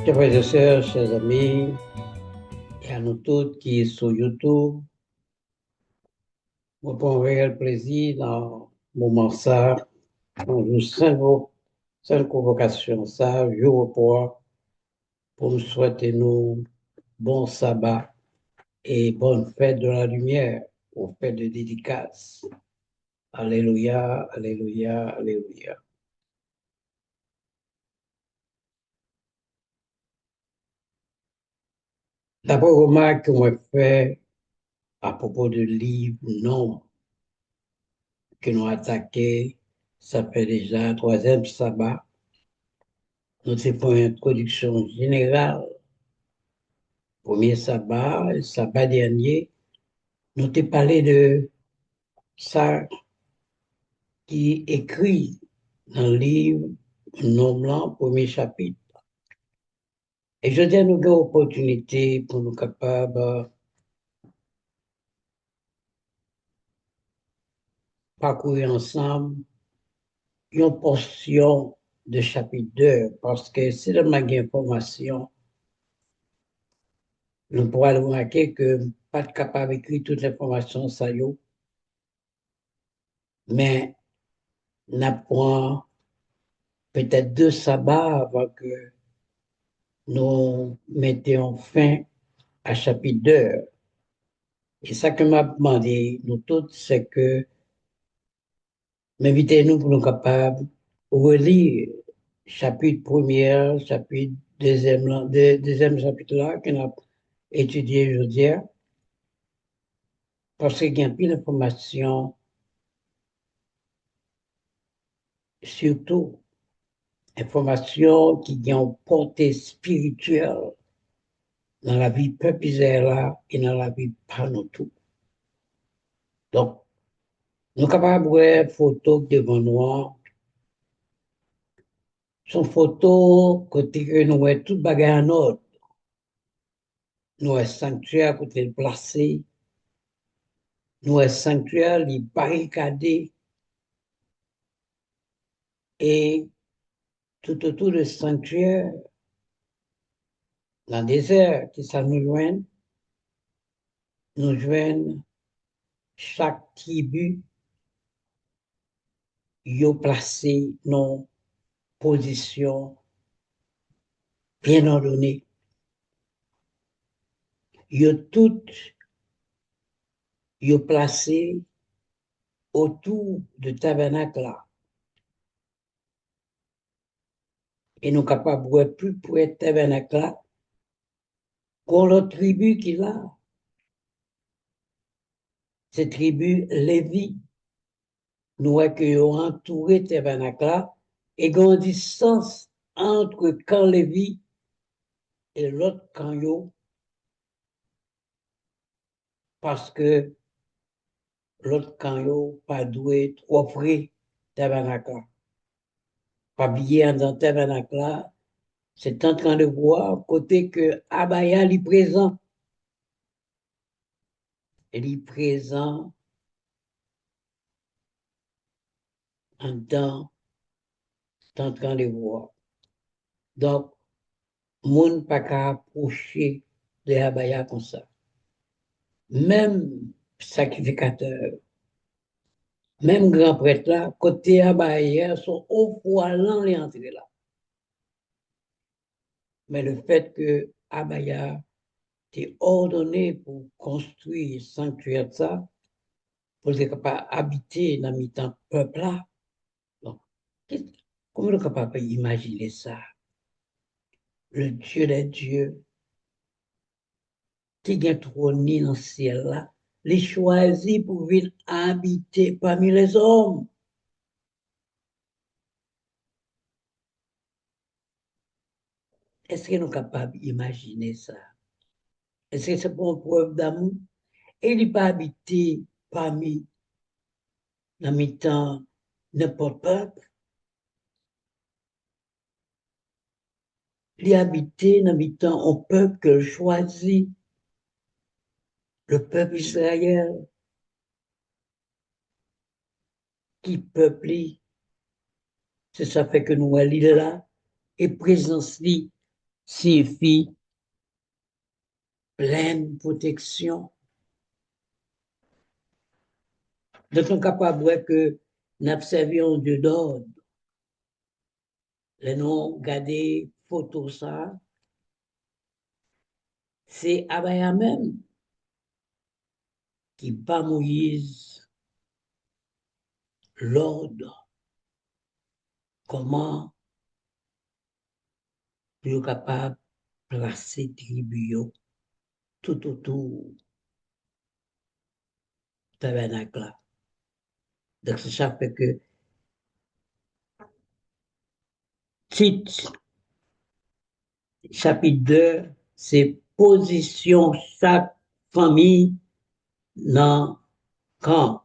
Chers frères et sœurs, chers amis, et à nous tous qui sont sur YouTube, on prend un réel plaisir dans le moment ça, dans une sainte convocation, ça, je repars pour nous souhaiter nous bon sabbat et bonne fête de la lumière, aux fêtes de dédicace. Alléluia, alléluia, alléluia. La première remarque qu'on m'a fait à propos du livre Non que nous attaqué, ça fait déjà troisième sabbat. Nous avons fait une introduction générale. Premier sabbat, le sabbat dernier, nous avons parlé de ça qui est écrit dans le livre Non Blanc, premier chapitre. Et je dis, nous avons l'opportunité pour nous capables de parcourir ensemble une portion de chapitre 2, parce que si le manque d'information, nous pourrons remarquer que pas capable d'écrire toute l'information, ça y est, mais n'apprend peut-être deux sabbats avant que nous mettions fin à chapitre 2. Et ça que m'a demandé, nous tous, c'est que m'invitez-nous pour nous capables de relire chapitre premier, chapitre deuxième, deuxième chapitre là, qu'on a étudié aujourd'hui, parce qu'il y a plus d'informations, surtout informations qui ont portée spirituelle dans la vie peuple Israël et dans la vie par nous tous. Donc, nous sommes capables de voir photos devant nous. Son photo, côté que nous voyons tout bagage en ordre. Nous avons sanctuaire côté le placé. Nous avons sanctuaire, les barricadés. Et tout autour du sanctuaire, dans le désert, qui ça nous joignent chaque tribu, yo placé nos positions bien ordonnées. Yo tout, yo placé autour du tabernacle là. Et nous sommes capables de voir plus près du tabernacle là, qu'on l'autre tribu qui là. Cette tribu Lévi, nous avons entouré le tabernacle là, et il y a une distance entre camp Lévi et l'autre camp yo, parce que l'autre camp yo pas doué trop près tabernacle là. Pas bien dans le tabernacle là, c'est en train de voir côté que Abaya est présent. Il est présent en temps, en train de voir. Donc, moun pas qu'à approcher de Abaya comme ça. Même sacrificateur, même grand prêtre là, côté Abaya, sont au poilant les entrées là. Mais le fait que Abaya est ordonné pour construire le sanctuaire ça, pour être capable d'habiter dans le temps peuple là. Donc, comment on est capable d'imaginer ça? Le Dieu des dieux, qui est trôné dans le ciel là, les choisi pour venir habiter parmi les hommes. Est-ce que nous sommes capables d'imaginer ça? Est-ce que c'est pour une preuve d'amour? Et il n'est pas habité parmi, dans le temps, n'importe peuple. Il est habité dans le temps, un peuple que choisit, le peuple Israël, qui peuple, c'est ça fait que nous, il est là, et présence, signifie pleine protection. Nous sommes capables que nous observions Dieu d'ordre. Les noms garder photo ça, c'est Abaya même qui bat Moïse l'ordre. Comment il est capable de placer tribu tout autour du tabernacle. Donc, ça fait que titre chapitre 2, c'est position chaque famille dans le camp.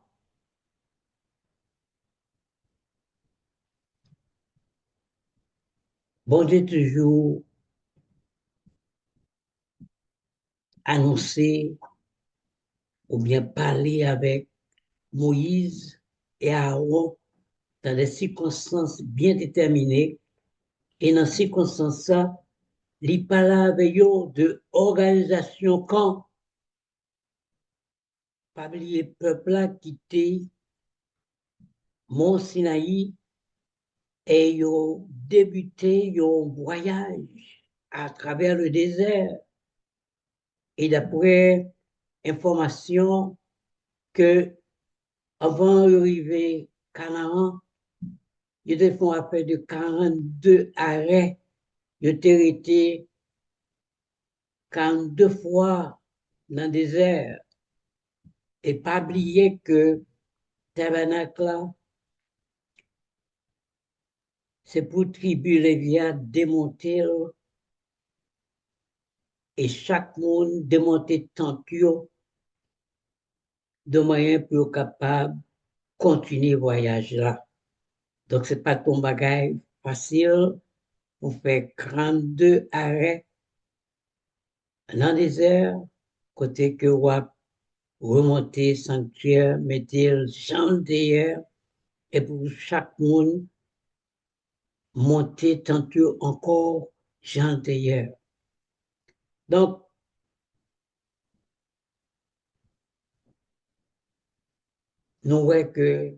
Bon Dieu toujours annoncé ou bien parlé avec Moïse et Aaron dans des circonstances bien déterminées. Et dans ces circonstances, il parle avec eux de organisation quand pas oublier peuple a quitté Mont Sinaï et ils ont débuté un voyage à travers le désert. Et d'après information que avant d'arriver à Canaan, ils ont fait après de 42 arrêts. Ils ont été 42 fois dans le désert. Et pas oublier que tabernacle, c'est pour tribu Lévia démonter et chaque monde démonter tenture de moyen pour être capable de continuer le voyage là. Donc, ce n'est pas ton bagage facile pour faire 32 arrêts dans le désert, côté que vous remonter sanctuaire, mettre champ d'ailleurs, et pour chaque monde, monter tenture encore champ d'ailleurs. Donc, nous voyons que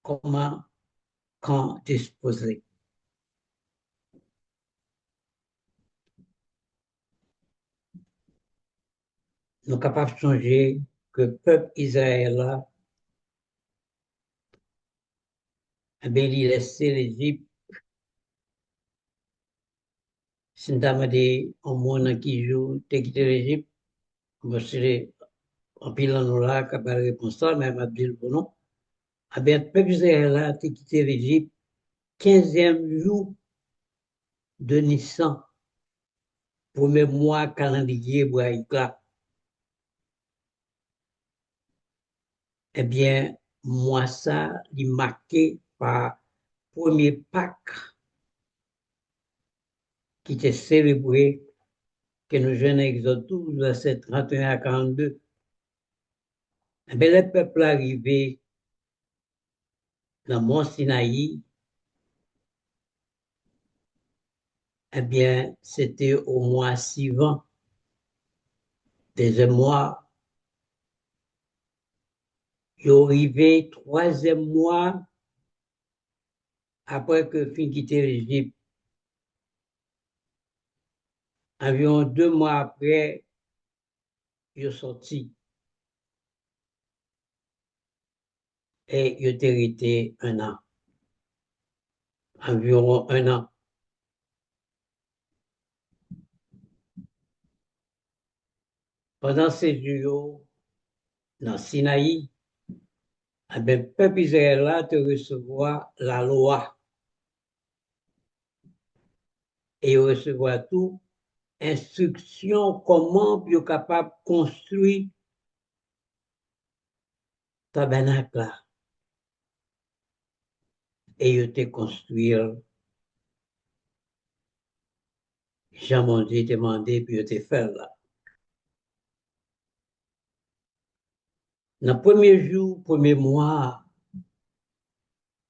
comment, quand disposer. Nous sommes capables de changer que le peuple Israël là, eh bien, il laissé l'Égypte. Si nous avons dit au monde qui joue, de quitter l'Égypte, on va se en pilant nous là, capable de répondre ça, mais je vais dire non. Eh bien, le peuple Israël là, a quitté l'Égypte, 15e jour de Nissan, premier mois calendrier hébraïque là. Eh bien, moi, ça, il est marqué par premier Pâques qui était célébré, que nous jeunes Exode 12, verset 31 à 42. Eh bien, le peuple arrivé dans Mont Sinaï, eh bien, c'était au mois suivant, deuxième mois, il est arrivé troisième mois après que fin quitté l'Égypte. Environ 2 mois après, il est sorti et il était resté un an, environ un an. Pendant ces jours, dans Sinaï, eh bien, le peuple Israël a de recevoir la loi et recevoir tout, instruction comment il est capable de construire le tabernacle et il était construire. Jean Dieu demandé puis il était fait là. Dans le premier jour, premier mois,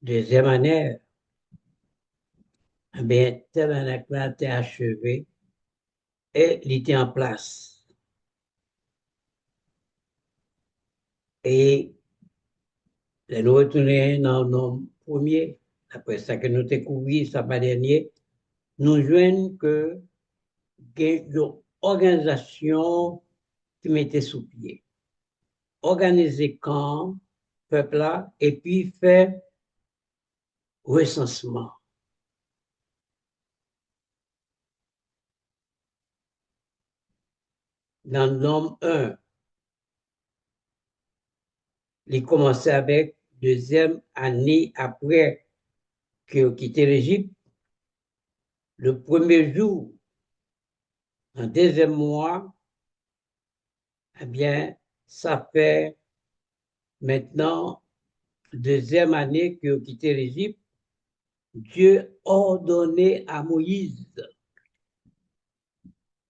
deuxième année, eh bien, tabernacle a été achevé et il était en place. Et nous retournons dans nos premiers, après ça que nous découvrons, ça pas dernier, nous joignons que une organisation qui mettait sous pied. Organiser camp, peuple là, et puis faire recensement. Dans le nombre 1, il commençait avec deuxième année après qu'il a quitté l'Égypte. Le premier jour, en deuxième mois, eh bien, ça fait maintenant deuxième année qu'il a quitté l'Égypte. Dieu a ordonné à Moïse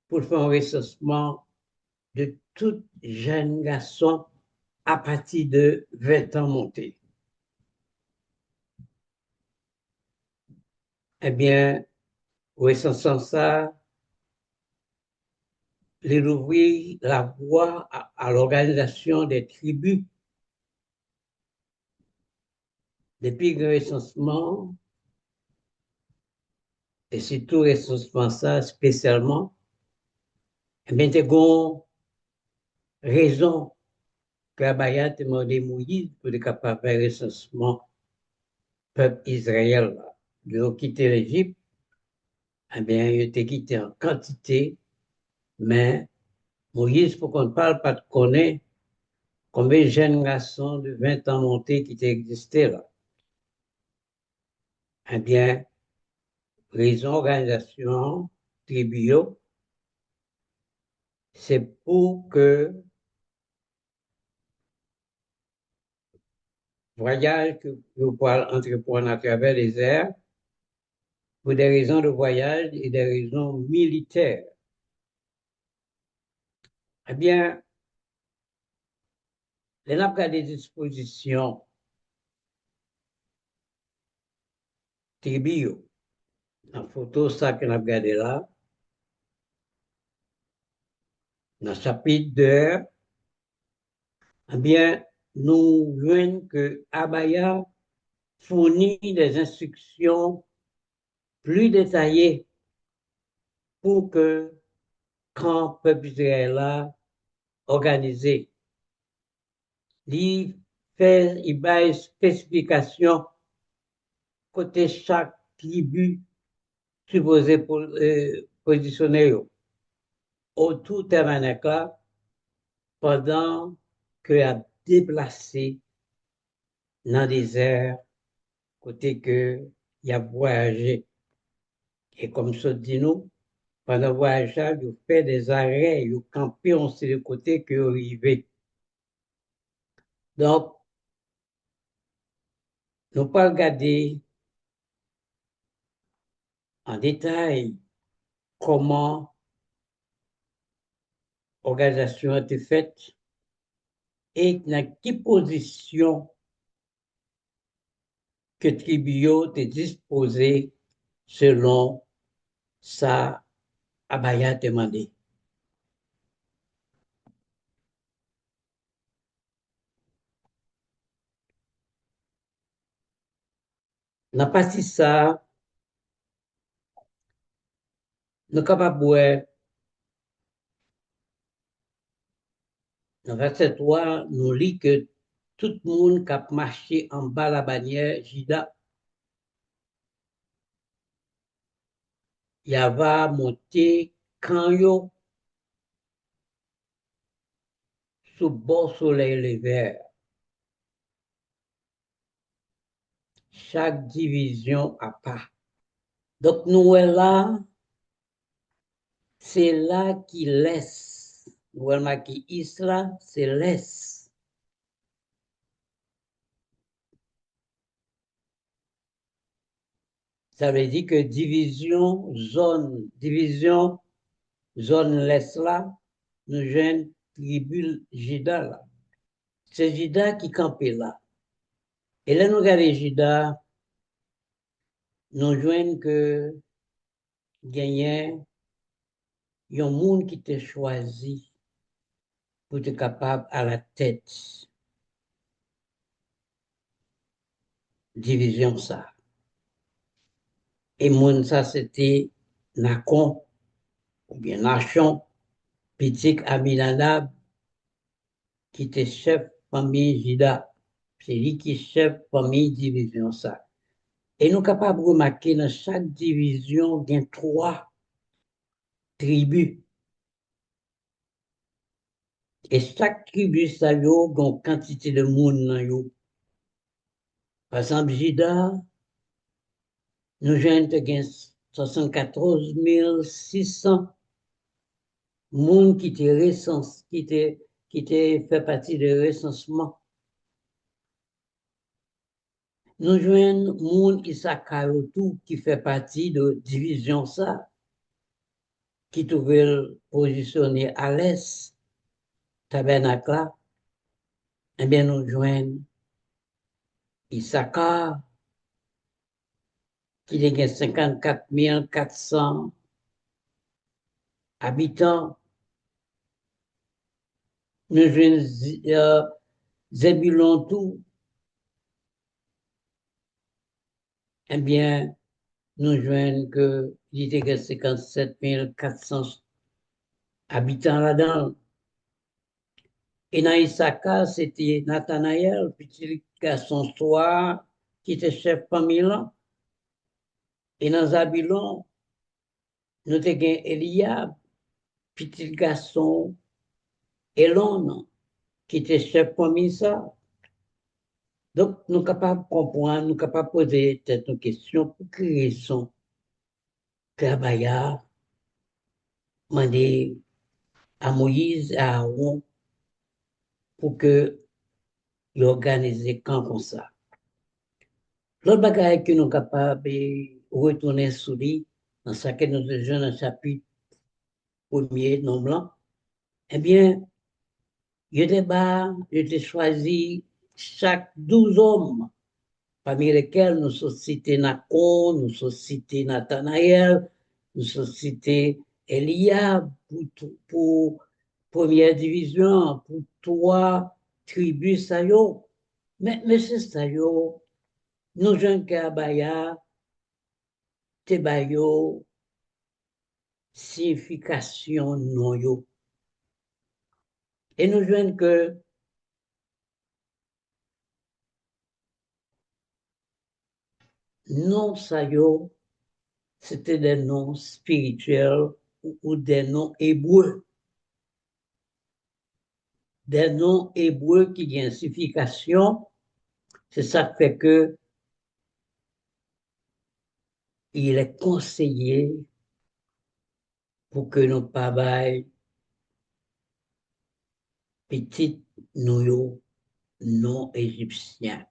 pour faire un recensement de tout jeune garçon à partir de 20 ans montés. Eh bien, recensant ça, il ouvrit la voie à l'organisation des tribus. Depuis le recensement, et surtout le recensement ça spécialement, eh bien, il y a raison que Abaya a demandé Moïse pour être capable de faire le recensement peuple Israël. Ils ont quitté l'Égypte, eh bien, ils ont quitté en quantité, mais Moïse, pour qu'on ne parle pas de connaître combien de jeunes garçons de 20 ans montés qui existaient là. Eh bien, les organisations tribunaux, c'est pour que voyage que vous pouvez entreprendre à travers les airs, pour des raisons de voyage et des raisons militaires. Eh bien, les n'a des dispositions tribunaux. La photo, ça que nous avons regardé là, dans le chapitre 2, eh bien, nous voyons que Abaya fournit des instructions plus détaillées pour que quand le peuple Israël a organisé, il fait une spécification côté chaque tribu supposé pour positionner autour tabernacle pendant qu'il a déplacé dans le désert côté que il a voyagé. Et comme ça dit nous, pendant le voyage, il fait des arrêts, il campé, on sait le côté qu'il est arrivé. Donc, nous pas regarder en détail comment l'organisation a été faite et dans quelle position que Tribio est disposé selon sa abaya demandé. N'a pas si ça, nous capables dans verset 3, nous lit que tout le monde qui a marché en bas la bannière Jida, il va monter quand yo sous bord soleil levé. Chaque division à part. Donc, nous là, c'est là qui laisse. Nous qui Isla, c'est laisse. Ça veut dire que division, zone laisse là, nous jeunes tribu Jida là. C'est Jida qui campait là. Et là, nous regardons Jida, nous joignons que gagner un monde qui t'a choisi pour être capable à la tête division ça. Et monde ça c'était Nacon ou bien Nachon, petit Aminadab qui était chef famille Jida. C'est lui qui chef famille division ça. Et nous capables de remarquer dans chaque division, il y a 3 tribus. Et chaque tribu, ça a une quantité de monde dans yo. Par exemple, Jida, nous avons 74 600 monde qui étaient recensés, qui étaient fait partie de recensement. Nous avons monde Issachar tout qui fait partie de division ça, qui trouvait positionné à l'est, tabernacle là. Eh bien, nous joignons Issachar, qui a 54 400 habitants. Nous joignons Zébulon tout. Eh bien, nous joignons que il y a 57 400 habitants là-dedans. Et dans Issachar, c'était Nathanaël, petit garçon soir, qui était chef famille là. Et dans Zabulon, nous avons Eliab, petit garçon, Elon, qui était chef famille ça. Donc, nous sommes capables de comprendre, nous sommes capables de poser cette question pour quelle raison Kabaya demandé à Moïse, à Aaron, pour que ils organisent le camp comme ça. L'autre bagaille que nous sommes capables de retourner sur lui, dans ce que nous avons dans le chapitre 1er, non blanc, eh bien, il était choisi chaque 12 hommes, parmi lesquels nous sommes cités Nacon, nous sommes cités Nathanaël, nous sommes cités Eliab pour première division, pour 3 tribus, ça y est. Mais c'est ça y est. Nous jeunes Kabaya, Tebayo, signification non yo. Et nous jeunes que non ça yo, c'était des noms spirituels ou des noms hébreux. Des noms hébreux qui ont une signification, c'est ça qui fait que il est conseillé pour que nous pas petit nous non égyptiens,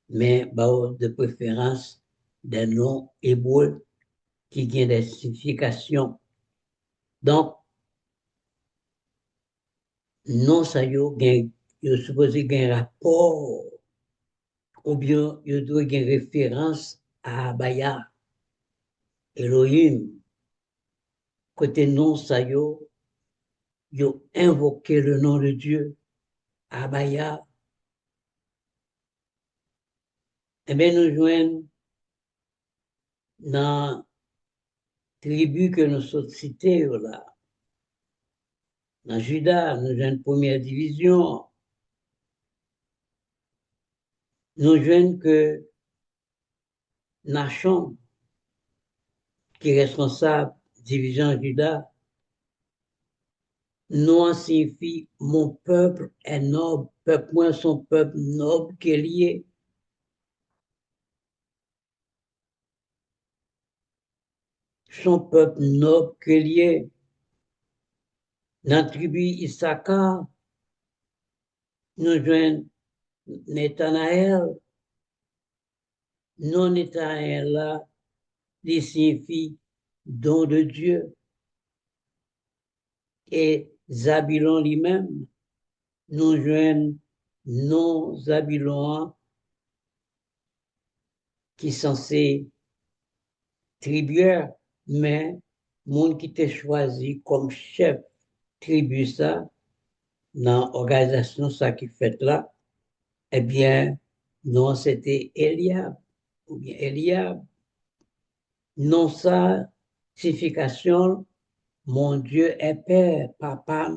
mais de préférence des noms hébreux qui ont des significations. Donc, non ça yo supposé un rapport ou bien il doit une référence à Abaya, Elohim. Côté non ça yo invoqué le nom de Dieu, Abaya. Eh bien, nous joignons dans la tribu que nous sommes cités là. Dans Juda, nous joignons première division. Nous joignons que Nachon, qui est responsable division Juda, non signifie mon peuple est noble, peuple moi son peuple noble qui est lié. Son peuple noble qui est lié. Dans la tribu Issachar, nous joignons Nathanaël. Non Nathanaël là, il signifie don de Dieu. Et Zabulon lui-même, nous joignons non Zabulon qui est censé tribuaire, mais monde qui t'a choisi comme chef tribu ça, dans l'organisation ça qui fait là, eh bien, non, c'était Eliab, ou bien Eliab. Non, ça, signification, mon Dieu est père, papa,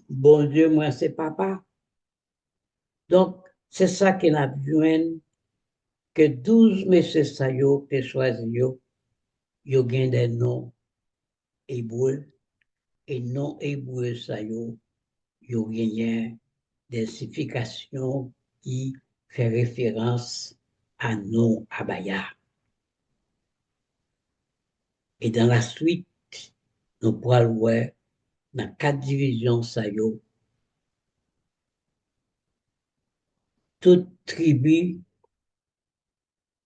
bon Dieu, moi, c'est papa. Donc, c'est ça qu'il a besoin que 12 messieurs ça yo, que choisi yo gagnent des noms hébreux, et non hébreux ça yo gagnent des significations qui fait référence à nos abaya. Et dans la suite, nous pourrons voir dans 4 divisions ça yo, toute tribu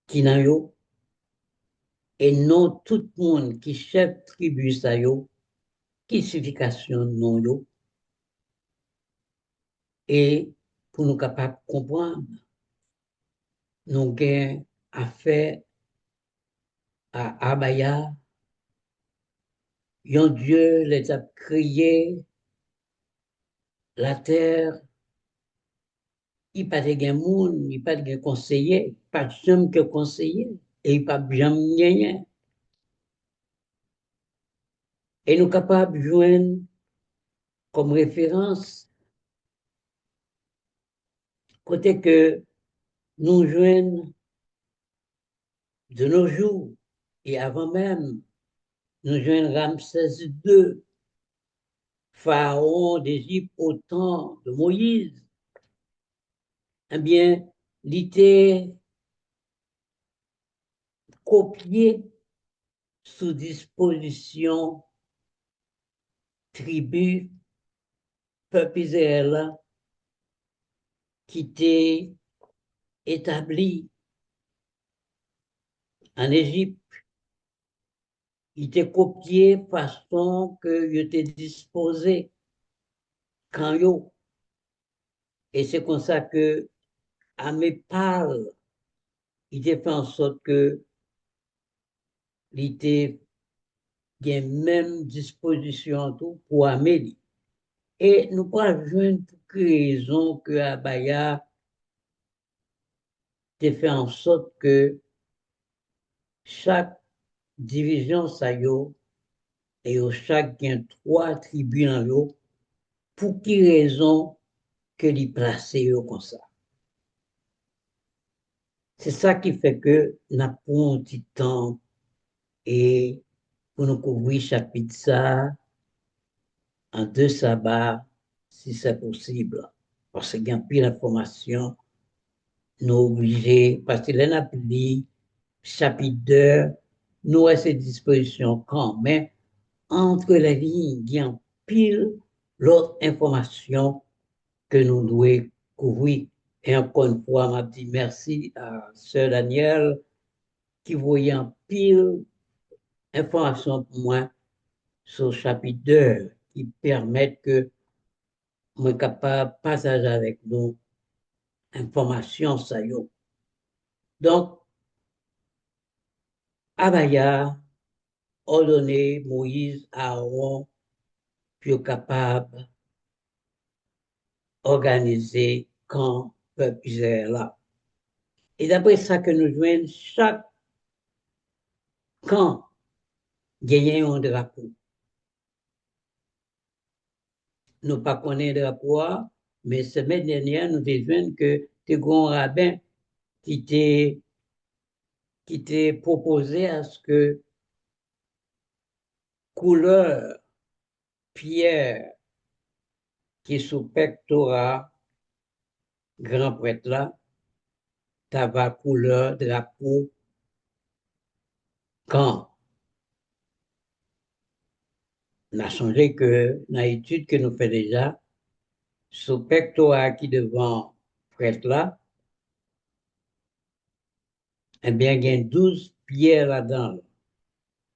qui n'a yo, et non tout le monde qui chef tribu ça yo, qui signification non yo, et pour nous capables de comprendre, nous avons affaire à Abaya, un Dieu les a créé la terre, il n'y a pas de monde, il n'y a pas de conseiller, pas de somme que conseiller, et il n'y a pas bien rien. Et nous capables de joindre comme référence, côté que nous joignons de nos jours, et avant même, nous joignons Ramsès II, pharaon d'Égypte au temps de Moïse. Eh bien, il était copié sous disposition tribu, peuple Israël qui était établi en Égypte. Il était copié façon que il était disposé quand yo. Et c'est comme ça que à mes parle, il était fait en sorte que il était bien même disposition tout pour Amélie. Et nous pas joindre pour raison que Abaya a fait en sorte que chaque division ça yo, et au chaque gain 3 tribus dans yo, pour qui raison que l'y placé yo comme ça. C'est ça qui fait que nous pris un petit temps et pour nous couvrir chapitre ça en 2 sabbats, si c'est possible. Parce qu'il y a plus d'informations, nous obligés, parce que là, nous lu chapitre 2, nous avons ces dispositions quand même, entre les lignes, il y a pile l'autre information que nous devons couvrir. Et encore une fois, m'a dit merci à Sœur Daniel qui voyait en pile information pour moi sur le chapitre 2 qui permettent que moi capable de partager avec nous information ça y est. Donc, Abaya ordonné Moïse, Aaron, puis capable d'organiser quand peuple Israël là. Et d'après ça que nous jouons, chaque camp gagne un drapeau. Nous pas connaissons le drapeau, mais semaine dernière, nous avons que des grands rabbins qui t'est proposé à ce que couleur pierre qui est sous pectoral grand prêtre là, t'as couleur drapeau quand on a changé que dans l'étude que nous faisons déjà, sous pectoral qui devant prêtre là, eh bien, il y a 12 pierres là-dedans.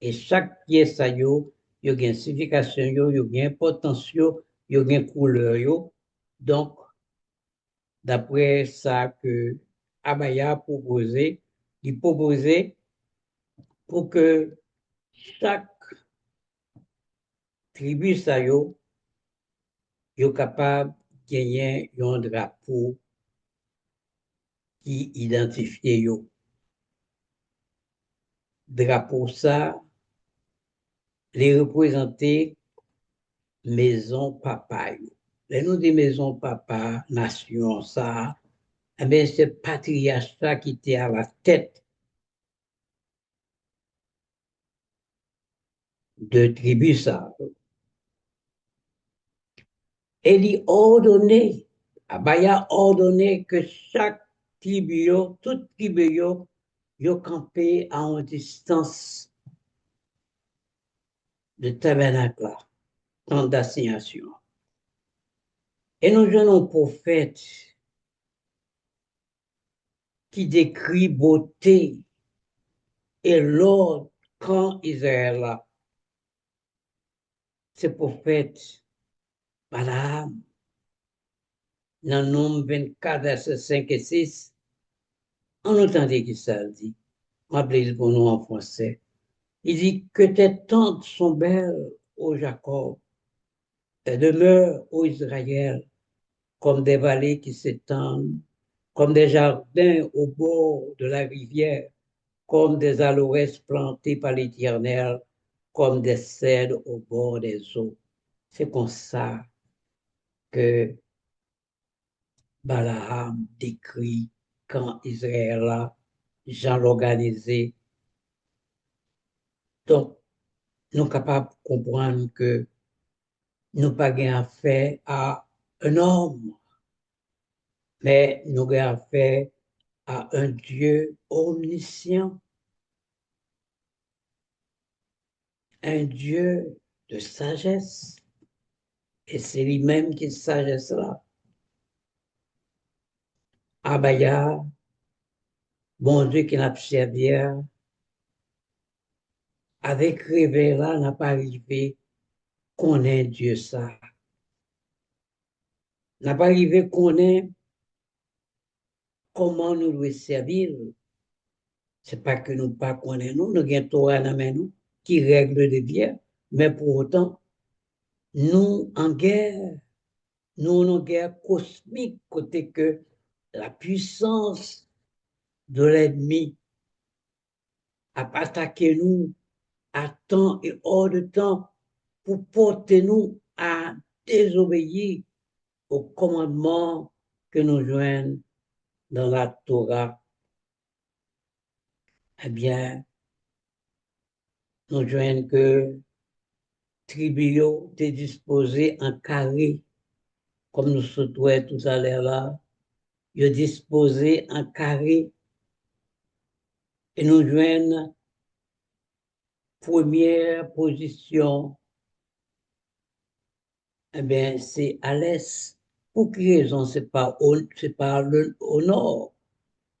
Et chaque pierre, ça y a une signification, il y a une potentiel, il y a une couleur. Donc, d'après ça que Abaya a proposé, il proposait pour que chaque tribu sa yo capable de gagner un drapeau qui identifie yo. Drapeau ça, les représenter maison papa yo. Les noms des maisons papa, nation ça, mais c'est patriarche ça qui était à la tête de tribu ça. Et il ordonné, Abaya ordonné que chaque tribu, toute tribu, yo campé à une distance de tabernacle, temps d'assignation. Et nous avons un prophète qui décrit beauté et l'ordre quand Israël là. Ce prophète, Balaam, dans le nombre 24, versets 5 et 6, on entendait qu'il ça dit. Rappelez-le pour nous en français. Il dit que tes tentes sont belles, ô Jacob, tes demeures, ô Israël, comme des vallées qui s'étendent, comme des jardins au bord de la rivière, comme des aloès plantés par l'Éternel, comme des cèdres au bord des eaux. C'est comme ça que Balaam décrit quand Israël a Jean l'organisé. Donc, nous sommes capables de comprendre que nous n'avons pas affaire à un homme, mais nous avons affaire à un Dieu omniscient, un Dieu de sagesse. Et c'est lui-même qui est sagesse là. Abaya, bon Dieu qui n'a servi, avec réveil là, n'a pas arrivé qu'on ait Dieu ça. N'a pas arrivé qu'on ait comment nous devons servir. C'est pas que nous pas connaissons, nous avons Torah dans nous qui règle de bien, mais pour autant, nous en guerre, nous en guerre cosmique, côté que la puissance de l'ennemi a attaqué nous à temps et hors de temps pour porter nous à désobéir au commandement que nous joignons dans la Torah. Eh bien, nous joignons que tribunaux étaient disposés en carré, comme nous souhaitons tout à l'heure là, ils sont disposés en carré et nous joignons première position, eh bien, c'est à l'est. Pour quelle raison c'est pas au nord?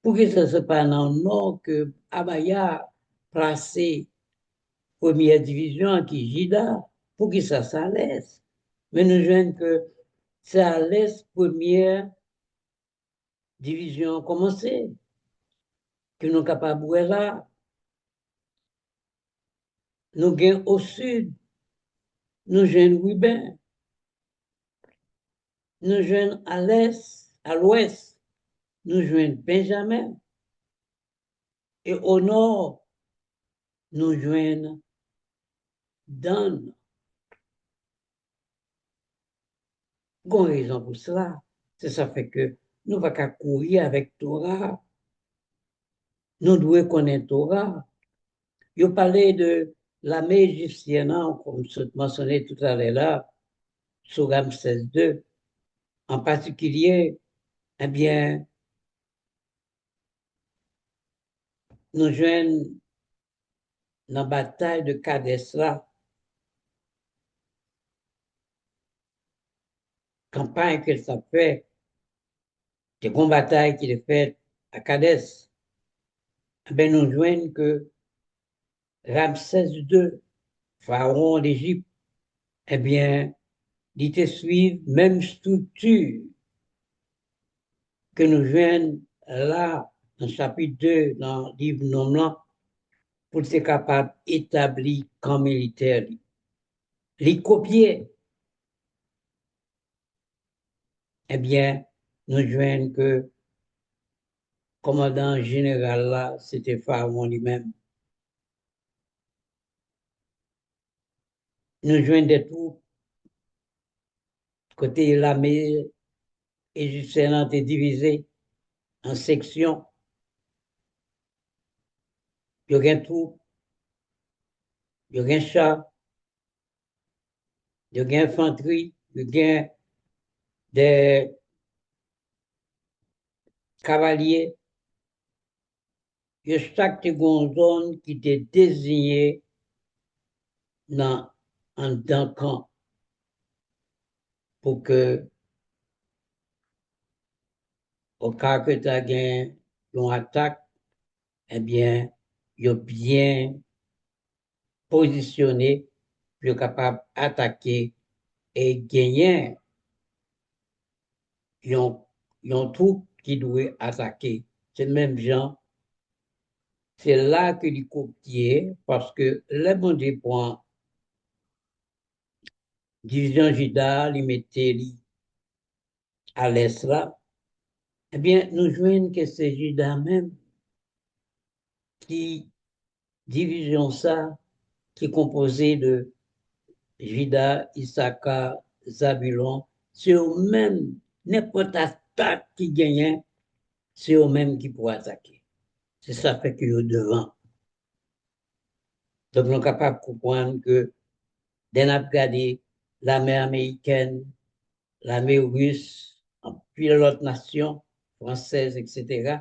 Pour que ce n'est pas dans le nord que Abaya placé première division qui Jida? Pour que ça à l'est? Mais nous jouons que c'est à l'est première division commencée, que nous sommes capables de là. Nous gagnons au sud, nous jouons Ruben, nous jouons à l'est, à l'ouest, nous jouons Benjamin. Et au nord, nous jouons Dan. Bon raison pour cela. C'est ça fait que nous ne pouvons pas courir avec Torah. Nous devons connaître Torah. Je parlais de l'armée égyptienne, hein, comme je mentionnais tout à l'heure là, sur Ramsès II. En particulier, eh bien, nous jouons dans la bataille de Kadesh là, campagne que ça fait, des grandes batailles qu'il a faites à Kadesh. Eh bien, nous jouons que Ramsès II, pharaon d'Égypte, eh bien, il te suivre même structure que nous jouons là, dans le chapitre 2, dans le livre Nomlan, pour être capable d'établir camp militaire, les copier, eh bien, nous joignons que commandant général là, c'était Pharaon lui-même. Nous joignons des troupes côté l'armée égyptienne a été divisée en sections. Il y a un troupes, il y a un char, il y a infanterie, il y a des cavaliers. Il y a chaque zone qui était désignée dans un camp pour que, au cas que tu as gagné une attaque, eh bien, il est bien positionné pour être capable d'attaquer et gagner une troupe qui doit attaquer. C'est le même genre. C'est là que les copier parce que les bons points, division Juda, les mettaient à l'est là. Eh bien, nous jouons que c'est Juda même qui division ça, qui est composé de Juda, Issachar, Zabulon, c'est eux-mêmes, n'importe attaque qui gagne, c'est eux-mêmes qui pourraient attaquer. C'est ça fait qu'ils sont devant. Donc, nous sommes capables de comprendre que, dès qu'on regarde l'armée américaine, l'armée russe, puis l'autre nation, française, etc.,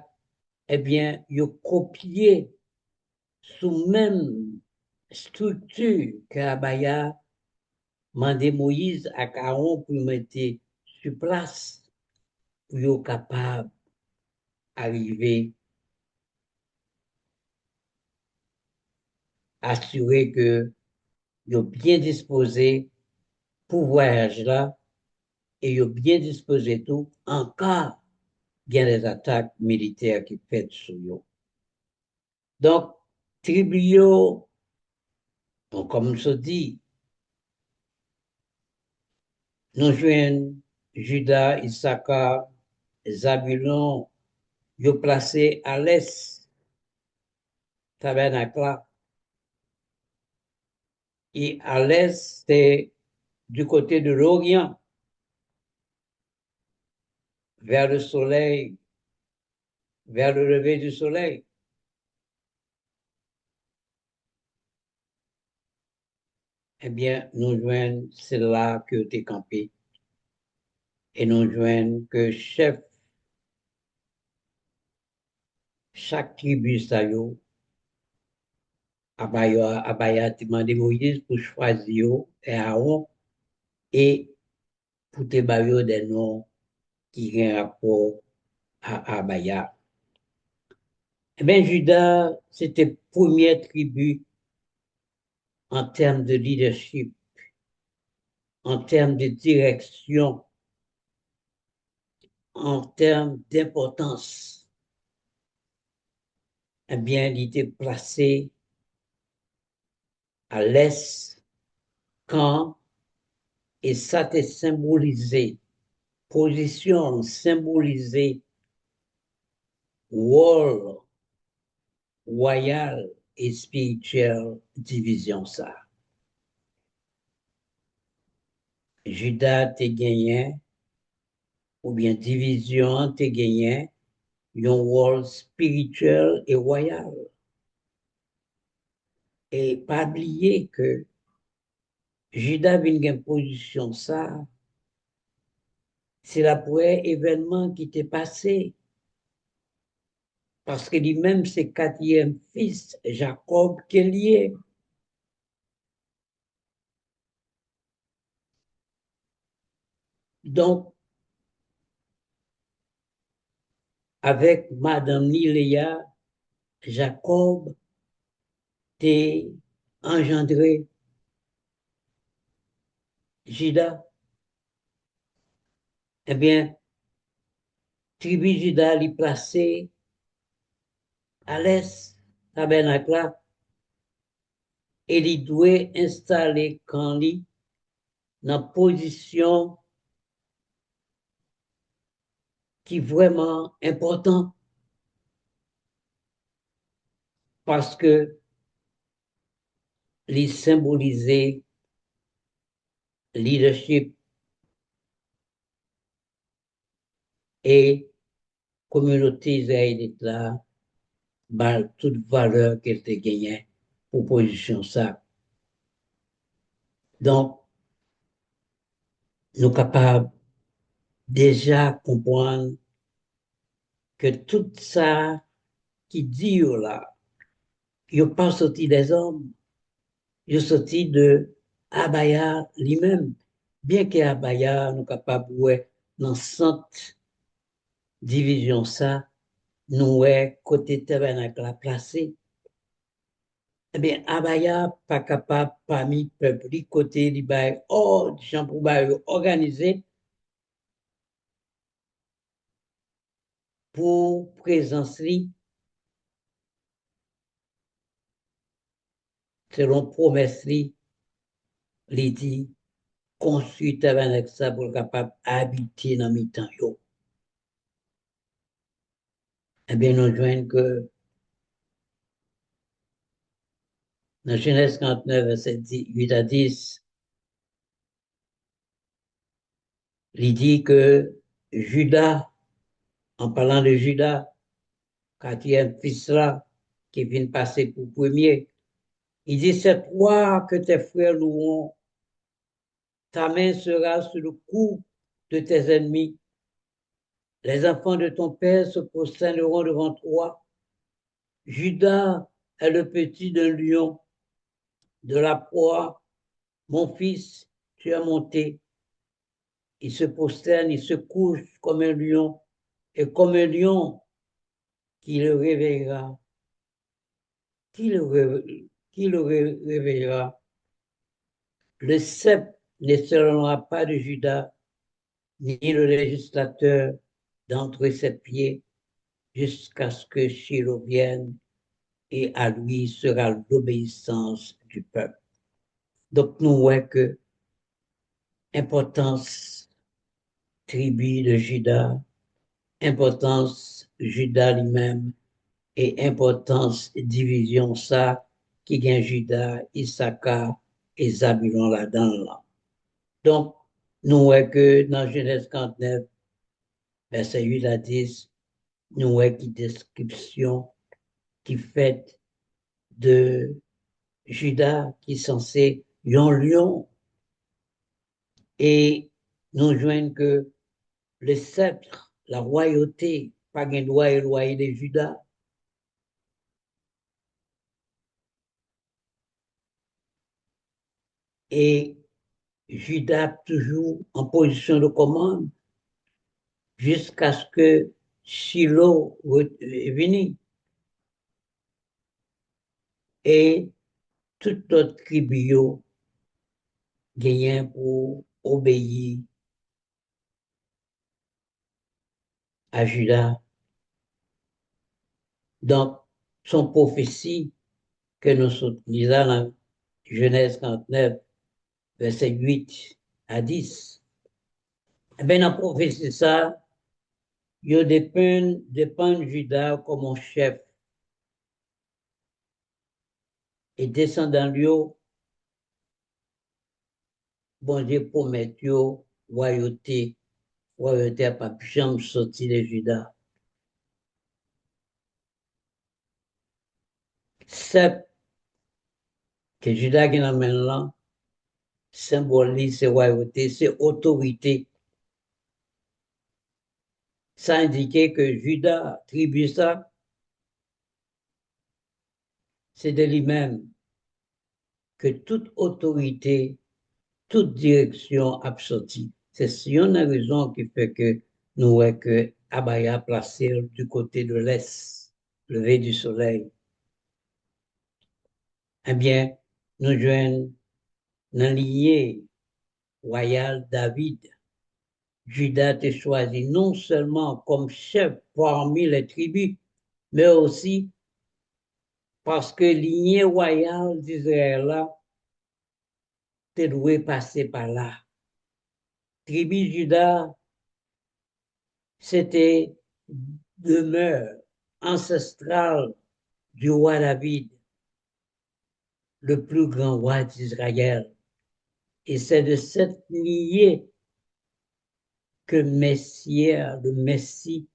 eh bien, ils ont copié sous même structure que Abaya mandé Moïse à Caron pour mettre sur place pour être capable d'arriver à assurer que ils bien disposé pour voyage là et ils bien disposé tout en cas il y a des attaques militaires qui pètent sur eux. Donc, tribunaux, comme je dis, nous jouons Judas, Issachar, Zabulon, ils placés à l'est, tabernacle. Et à l'est, c'est du côté de l'Orient, vers le soleil, vers le lever du soleil. Eh bien, nous joignons, c'est là que tu es campé. Et nous joignons que chaque tribu, ça y est, Abaya a demandé Moïse pour choisir et Aaron et pour te bailler des noms qui ont rapport à Abaya. Eh bien, Judas, c'était première tribu en termes de leadership, en termes de direction, en termes d'importance. Eh bien, il était placé à l'est quand, et ça était symbolisé, position symbolisée, rôle royal et spirituel, division ça. Judas te gagné, ou bien division te gagné, un rôle spirituel et royal. Et pas oublier que Judas vient une position ça, c'est la première événement qui t'est passé. Parce que lui-même, c'est quatrième fils, Jacob, qui est lié. Donc, avec Madame Liléa, Jacob t'est engendré Judas. Eh bien, tribu Judas l'y placé à l'est, tabernacle, et il doit installer quand lui dans position qui est vraiment important parce que il symbolisait leadership et communauté israélite là, bah, toute valeur qu'elle te gagnait pour position ça. Donc, nous sommes capables déjà comprendre que tout ça qui dit là, il n'est pas sorti des hommes, il est sorti de Abaya lui-même. Bien qu'Abaya, nous sommes capables de voir dans cette division ça, nous sommes côté tabernacle à placer. Eh bien, Abaya pas capable parmi le peuple, côté du bail, oh, gens pour organiser pour présence selon promesse li dit construit tabernacle ça pour capable habiter dans mi temps yo. Eh bien, nous joignent que dans Genèse 59, verset 8 à 10, il dit que Judas, en parlant de Judas, quatrième fils là, qui vient passer pour premier, il dit, c'est toi que tes frères loueront, ta main sera sur le cou de tes ennemis. Les enfants de ton père se prosterneront devant toi. Judas est le petit d'un lion, de la proie. Mon fils, tu as monté. Il se prosterne, il se couche comme un lion, et comme un lion qui le réveillera. Qui le réveillera? Le sceptre ne s'élèvera pas de Judas, ni le législateur d'entre ses pieds, jusqu'à ce que Shiloh vienne, et à lui sera l'obéissance du peuple. Donc, nous voyons que importance tribu de Judas, importance Judas lui-même, et importance division ça qui gagne Judas, Issachar et Zabulon là-dedans. Là. Donc, nous voyons que dans Genèse 49, verset 8 à 10, nous voyons une description qui fait de Judas qui est censé un lion et nous joignent que le sceptre, la royauté, pas un droit et loyer de Judas. Et Judas toujours en position de commande jusqu'à ce que Shiloh vienne et toute autre tribu gagne pour obéir à Judas. Donc, son prophétie que nous lisons dans Genèse 49, verset 8 à 10, eh bien, dans la prophétie, ça, il dépend de Judas comme un chef et descendant lui, bon Dieu promet royauté, royauté n'a pas jamais sorti de Judas. C'est que Judas qui l'amène là, symbolise c'est royauté, c'est autorité. Ça indiquait que Judas, tribu ça, c'est de lui-même que toute autorité, toute direction a sorti. C'est une raison qui fait que nous voyons que Abaya placé du côté de l'est, lever du soleil. Eh bien, nous joignons dans lignée royale David. Judas est choisi non seulement comme chef parmi les tribus, mais aussi parce que lignée royale d'Israël là, te doué passer par là. Tribu Juda, c'était demeure ancestrale du roi David, le plus grand roi d'Israël. Et c'est de cette lignée que le Messie,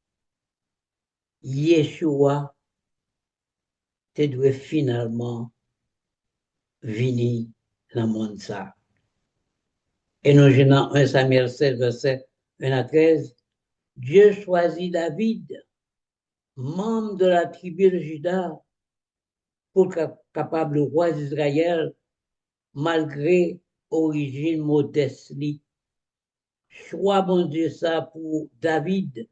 Yeshua, te doit finalement venir dans le monde ça. Et nous, dans 1 Samuel 16, verset 1 à 13, Dieu choisit David, membre de la tribu de Juda, pour capable roi d'Israël, malgré origine modeste. Choix bon Dieu ça pour David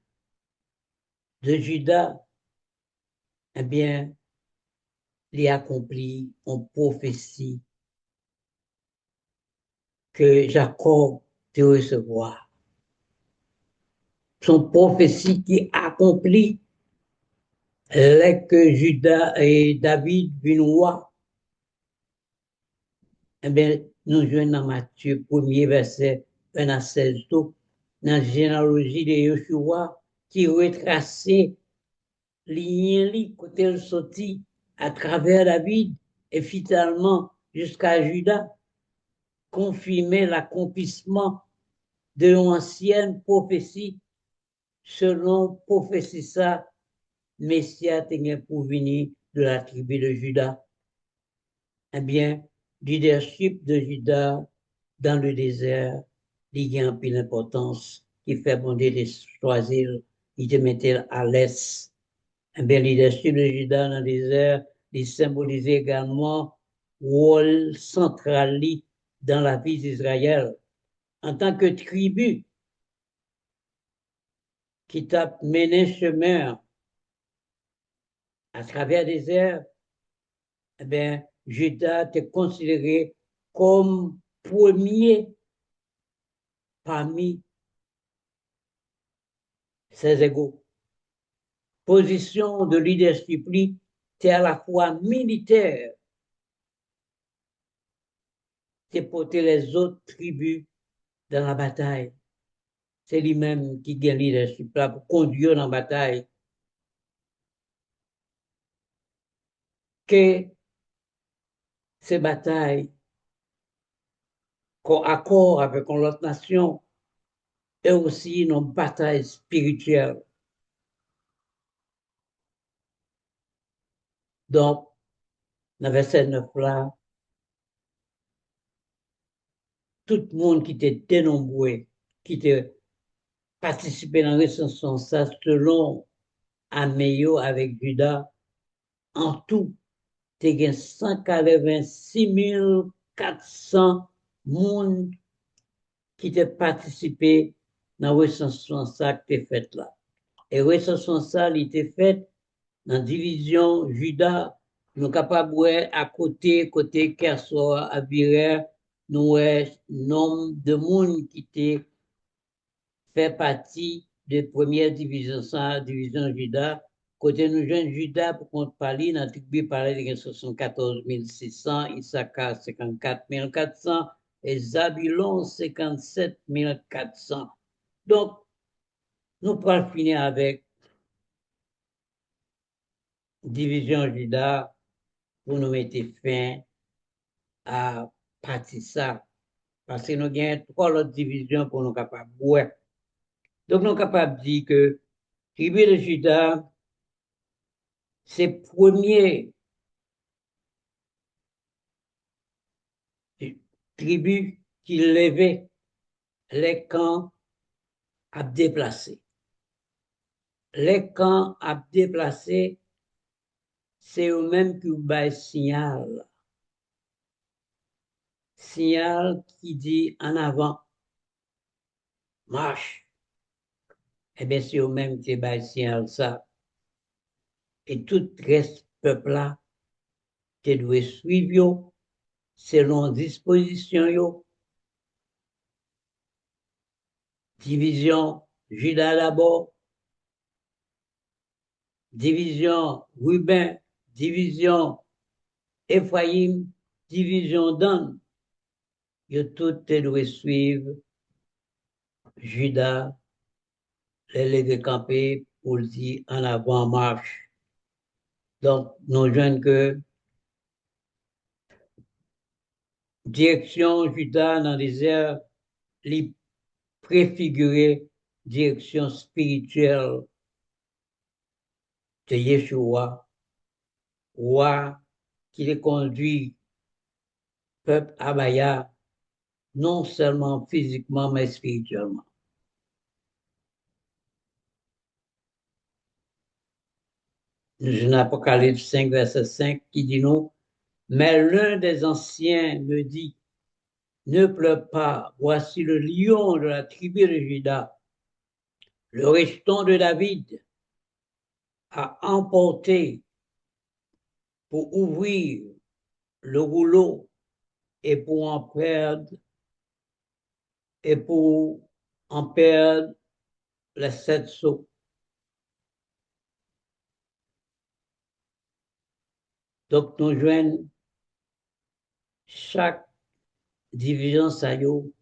de Juda, eh bien, il accompli en prophétie que Jacob te recevoir. Son prophétie qui accomplit que Judas et David viennent roi. Eh bien, nous jouons dans Matthieu 1er verset 1 à 16, tout, dans la généalogie de Yeshua, qui retraçait lignée côté le sorti à travers David et finalement jusqu'à Judas, confirmait l'accomplissement de l'ancienne prophétie. Selon prophétie ça, Messia tenait pour venir de la tribu de Judas. Eh bien, leadership de Judas dans le désert, il y a une pile d'importance qui fait bon Dieu de choisir, il te mettait à l'aise. Eh bien, leadership de Judas dans le désert, il symbolisait également le rôle central dans la vie d'Israël en tant que tribu qui t'a mené chemin à travers le désert. Eh bien, Judas était considéré comme premier parmi ses égaux. Position de leadership, c'est à la fois militaire, c'est porter les autres tribus dans la bataille. C'est lui-même qui gagne le leadership là pour conduire dans la bataille. Que ces batailles, qu'on accord avec l'autre nation, et aussi une bataille spirituelle. Donc, dans le verset 9 là, tout le monde qui était dénombré, qui était participé dans la recension, ça selon Améo avec Judas, en tout, il y a 186 400 personnes qui ont participé dans la recension ça qui est faite là. Et la recension ça, il était faite dans la division Judas, nous sommes capables de voir à côté Kersor, à Virer, nous avons nombre de monde qui était fait partie de la première division, ça, division Judas. Côté nous jeunes Judas, pour qu'on parle, dans le Bible, parlait de 74 600, Issachar 54 400 et Zabulon 57 400. Donc, nous pourrons finir avec division Judas pour nous mettre fin à partir ça. Parce que nous avons trois autres divisions pour nous capables. Ouais. Donc, nous sommes capables de dire que tribu de Judas, c'est premier tribu qui levait les camps à déplacer. Les camps à déplacer, c'est eux-mêmes qui baillent signal. Signal qui dit en avant, marche. Eh bien, c'est eux-mêmes qui baillent signal ça. Et tout reste peuple-là, tu dois suivre selon disposition yo. Division Judas d'abord, division Ruben, division Ephraim, division Dan, yo tout te doit suivre Judas, les lever camper pour dire en avant marche. Donc, nous jeunes que direction Judas dans les airs, les préfigurer direction spirituelle de Yeshua, roi qui les conduit, peuple Abaya, non seulement physiquement, mais spirituellement. Nous avons Apocalypse 5, verset 5, qui dit nous, mais l'un des anciens me dit, ne pleure pas, voici le lion de la tribu de Juda, le restant de David, a emporté pour ouvrir le rouleau et pour en perdre, et pour en perdre les 7 sceaux. Donc, nous joignons chaque division, ça y est,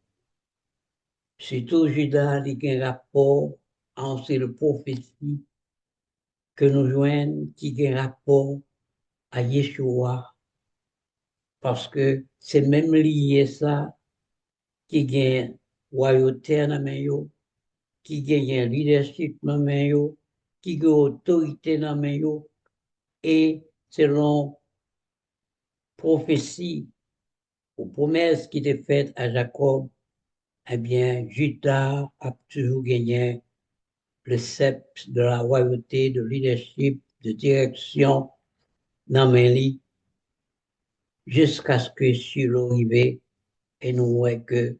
surtout Judas, il y a un rapport entre le prophétie que nous joignons, qui a un rapport à Yeshua, parce que c'est même lié ça, qui gagne royauté dans main yo, qui gagne leadership dans main yo, qui gagne autorité dans main yo, et selon prophétie ou promesse qui était faite à Jacob, eh bien, Judas a toujours gagné le sceptre de la royauté, de leadership, de direction dans mes lits, jusqu'à ce que Shiloh arrive et nous voyons que,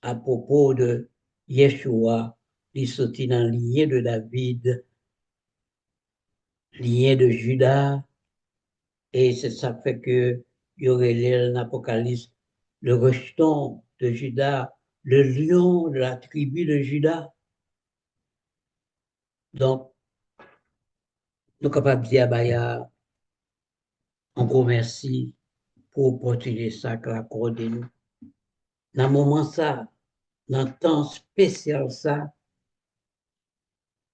à propos de Yeshua, il sortit dans le lien de David, lien de Judas, et c'est ça fait que il y aurait l'Apocalypse, le rejeton de Judas, le lion de la tribu de Judas. Donc, nous sommes capables de dire, bah, il y a un gros merci pour opportunité ça que accordé nous. Dans le moment ça, dans le temps spécial ça,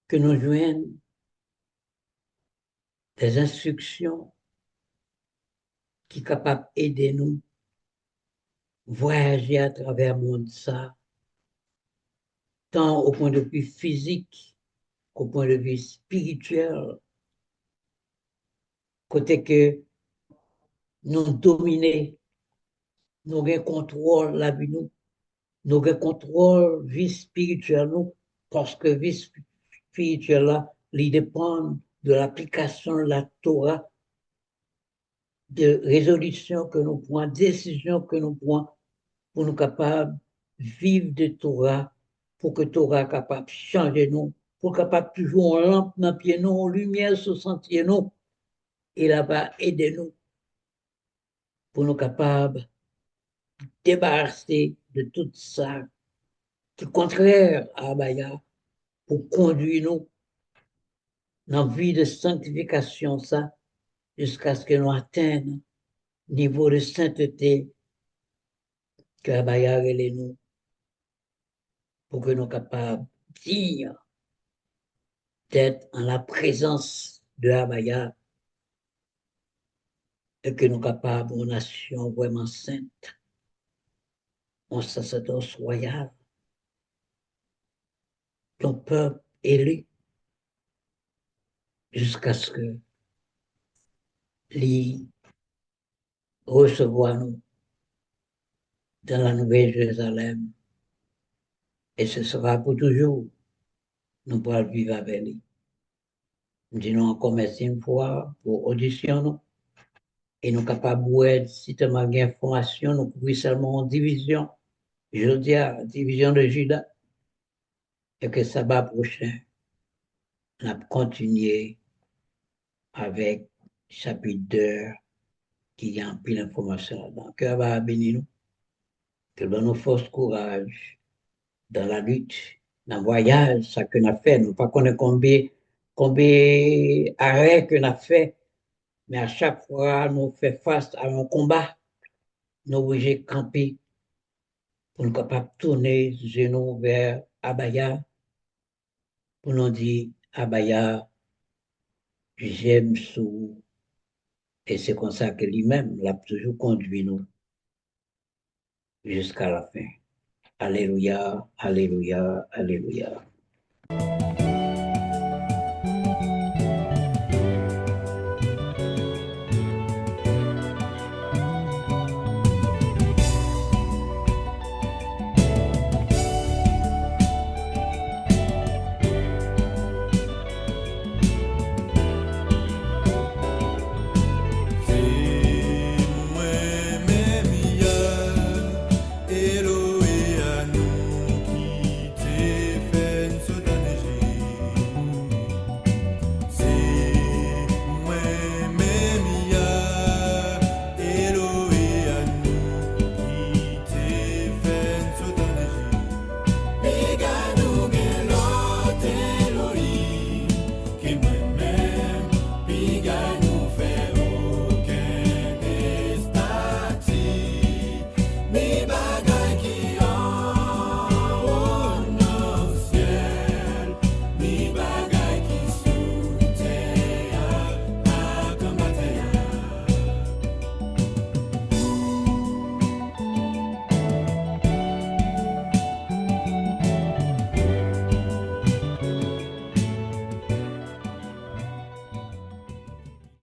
que nous joignons des instructions qui sont capables d'aider nous voyager à travers le monde ça, tant au point de vue physique qu'au point de vue spirituel, côté que nous dominer, nous avons contrôle la vie nous, nous avons contrôle vie spirituelle nous, parce que vie spirituelle là, il dépend de l'application de la Torah, de résolution que nous prenons, décision que nous prenons pour nous capables de vivre de Torah, pour que Torah capable de changer nous, pour capable toujours en lampe dans pied nous, en lumière sur sentier nous, et là-bas aider nous, pour nous capables de débarrasser de tout ça, qui est contraire à Abaya, pour conduire nous dans la vie de sanctification, ça, jusqu'à ce que nous atteignions le niveau de sainteté que Abaya relève nous, pour que nous soyons capables de dire d'être en la présence de Abaya et que nous sommes capables d'une nation vraiment sainte, un sacerdoce royal, ton peuple élu, jusqu'à ce que les recevoir nous dans la Nouvelle Jérusalem. Et ce sera pour toujours. Nous pourrons vivre avec lui. Nous disons encore merci une fois pour audition. Et nous sommes capables de, si tu as une information, nous pouvons seulement en division. Je dis à division de Judas. Et que sabbat prochain, on a continué avec chapitre 2 qui a un peu d'informations là-dedans. Que va bénir nous. Que nous force courage dans la lutte, dans le voyage, ça que nous avons fait. Nous ne connaissons pas combien d'arrêts que nous avons fait Mais à chaque fois, nous faisons face à un combat, nous obligés de camper pour nous capables de tourner genoux vers Abaya, pour nous dire, Abaya, j'aime sous. Et c'est comme ça que lui-même l'a toujours conduit nous jusqu'à la fin. Alléluia, Alléluia, Alléluia.